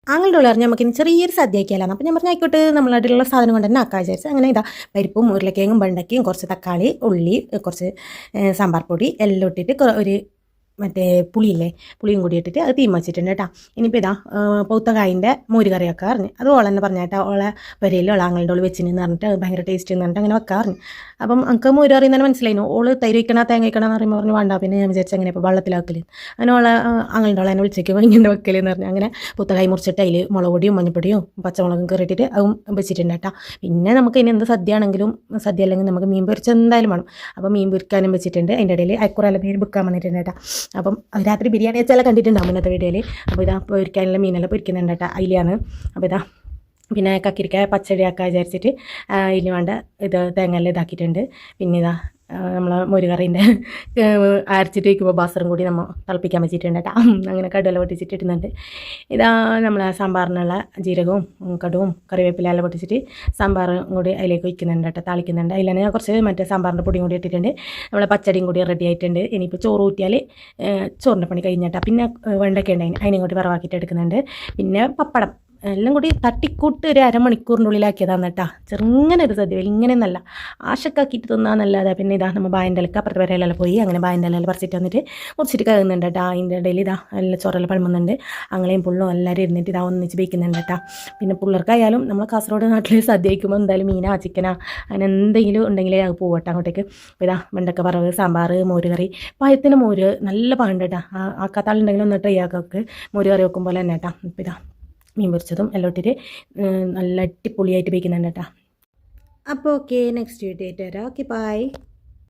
ആങ്ങളുടെ പറഞ്ഞാൽ നമുക്കിനി ചെറിയൊരു സദ്യ ആക്കിയാലാണ്. അപ്പോൾ ഞാൻ പറഞ്ഞു ആയിക്കോട്ടെ നമ്മളായിട്ടുള്ള സാധനം കൊണ്ട് തന്നെ ആക്കാൻ വിചാരിച്ചു. അങ്ങനെ ഇതാ പരിപ്പും ഉരുളക്കിഴങ്ങും വെണ്ടയ്ക്കയും കുറച്ച് തക്കാളി ഉള്ളി കുറച്ച് സാമ്പാർ പൊടി എല്ലാം ഇട്ടിട്ട് ഒരു മറ്റേ പുളിയില്ലേ പുളിയും കൂടി ഇട്ടിട്ട് അത് തീം വെച്ചിട്ടുണ്ട് കേട്ടോ. ഇനിയിപ്പോൾ ഇതാ പൗത്തകായിൻ്റെ മോര് കറിയൊക്കെ അറിഞ്ഞ് അത് ഓളെ തന്നെ പറഞ്ഞ കേട്ടോ. ഓളെ വരയിലുള്ള ആങ്ങളുടെ ഓള് വെച്ചിന് പറഞ്ഞിട്ട് അത് ഭയങ്കര ടേസ്റ്റ് എന്ന് പറഞ്ഞിട്ട് അങ്ങനെ വെക്കാറിഞ്ഞ്. അപ്പം നമുക്ക് മോര് കറി തന്നെ മനസ്സിലായിരുന്നു. ഓള് തൈര് വയ്ക്കണ തേങ്ങ വയ്ക്കണം എന്ന് പറയുമ്പോൾ പറഞ്ഞു വേണ്ട. പിന്നെ ഞാൻ വിചാരിച്ചു അങ്ങനെ ഇപ്പോൾ വെള്ളത്തിലാക്കൽ അങ്ങനെ ഓളെ ആങ്ങളുടെ ഓളെ എന്നെ വിളിച്ചേക്ക് ഇങ്ങനെ വെക്കലെന്ന് പറഞ്ഞു. അങ്ങനെ പൗത്തകായ് മുറിച്ചിട്ട് അതിൽ മുളക് പൊടിയും മഞ്ഞപ്പൊടിയും പച്ചമുളകും കയറിയിട്ടിട്ട് അതും വെച്ചിട്ടുണ്ട് കേട്ടോ. പിന്നെ നമുക്ക് ഇനി എന്ത് സദ്യ ആണെങ്കിലും സദ്യ അല്ലെങ്കിൽ നമുക്ക് മീൻ പൊരിച്ച് എന്തായാലും വേണം. അപ്പോൾ മീൻ പൊരിക്കാനും വെച്ചിട്ടുണ്ട്. അതിൻ്റെ ഇടയിൽ അയക്കുറല്ല മീൻ വെക്കാൻ വന്നിട്ടുണ്ട് കേട്ടോ. അപ്പം രാത്രി ബിരിയാണി വെച്ചാൽ കണ്ടിട്ടുണ്ടാവും ഇന്നത്തെ വീഡിയോയിൽ. അപ്പോൾ ഇതാ പൊരിക്കാനുള്ള മീനെല്ലാം പൊരിക്കുന്നുണ്ട് കേട്ടോ. അതിലാണ് അപ്പോൾ ഇതാ പിന്നെ കക്കിരിക്ക പച്ചടിയാക്കാൻ വിചാരിച്ചിട്ട് ഇതിന് വേണ്ട ഇത് തേങ്ങയെല്ലാം ഇതാക്കിയിട്ടുണ്ട്. പിന്നെ ഇതാ നമ്മൾ മോര് കറീൻ്റെ അരച്ചിട്ട് വയ്ക്കുമ്പോൾ ബാസറും കൂടി നമ്മൾ തിളപ്പിക്കാൻ വെച്ചിട്ടുണ്ട് കേട്ടോ. അങ്ങനെ കടുവെല്ലാം പൊട്ടിച്ചിട്ട് ഇടുന്നുണ്ട്. ഇതാ നമ്മൾ സാമ്പാറിനുള്ള ജീരകവും കടുവും കറിവേപ്പിലെല്ലാം പൊട്ടിച്ചിട്ട് സാമ്പാറും കൂടി അതിലേക്ക് വയ്ക്കുന്നുണ്ട് കേട്ടോ. താളിക്കുന്നുണ്ട്. അതിലാണ് ഞാൻ കുറച്ച് മറ്റേ സാമ്പാറിൻ്റെ പൊടിയും കൂടി ഇട്ടിട്ടുണ്ട്. നമ്മളെ പച്ചടിയും കൂടി റെഡി ആയിട്ടുണ്ട്. ഇനിയിപ്പോൾ ചോറ് ഊറ്റിയാൽ ചോറിൻ്റെ പണി കഴിഞ്ഞിട്ടാണ്. പിന്നെ വെണ്ടയ്ക്ക ഉണ്ടായി അതിനെയും കൂടി വറവാക്കിയിട്ട് എടുക്കുന്നുണ്ട്. പിന്നെ പപ്പടം എല്ലാം കൂടി തട്ടിക്കൂട്ട് ഒരു അരമണിക്കൂറിൻ്റെ ഉള്ളിലാക്കിയതാണ് കേട്ടോ. ചെറുങ്ങനെ ഒരു സദ്യ ഇങ്ങനെ നല്ല ആശക്കാക്കിയിട്ട് തിന്നാന്നല്ലാതെ. പിന്നെ ഇതാ നമ്മൾ ബായൻ്റെ ഇലക്ക് അപ്പുറത്തെ വരയിലെല്ലാം പോയി അങ്ങനെ ബായൻ്റെ ഇലയിൽ പറിച്ചിട്ട് വന്നിട്ട് മുറിച്ചിട്ട് കഴുകുന്നുണ്ട് കേട്ടോ. അതിൻ്റെ ഇടയിൽ ഇതാ എല്ലാം ചോറെല്ലാം പഴുമുന്നുണ്ട്. അങ്ങനെയും പുള്ളും എല്ലാവരും ഇരുന്നിട്ട് ഇതാ ഒന്നിച്ച് ബേക്കുന്നുണ്ട് കേട്ടോ. പിന്നെ പിള്ളേർക്കായാലും നമ്മൾ കാസർഗോഡ് നാട്ടിൽ സദ്യ വയ്ക്കുമ്പോൾ എന്തായാലും മീനാ ചിക്കനാ അങ്ങനെ എന്തെങ്കിലും ഉണ്ടെങ്കിലേ അത് പോകട്ടെ അങ്ങോട്ടേക്ക്. അപ്പോൾ ഇതാ വെണ്ടക്ക വറവ് സാമ്പാർ മോര് കറി പായത്തിന് മോര് നല്ല പാണ്ട് കേട്ടോ. ആക്കാത്താളുണ്ടെങ്കിലും ഒന്ന് ട്രൈ ആക്കൊക്കെ മോര് കറി വെക്കുമ്പോൾ തന്നെ കേട്ടോ. ഇപ്പോൾ ഇതാ മീൻ പൊരിച്ചതും എല്ലാം ഇട്ടിട്ട് നല്ല അടിപൊളിയായിട്ട് വയ്ക്കുന്നുണ്ട് കേട്ടോ. അപ്പോൾ ഓക്കെ നെക്സ്റ്റ് വീഡിയോ ആയിട്ട് വരാം. Okay bye.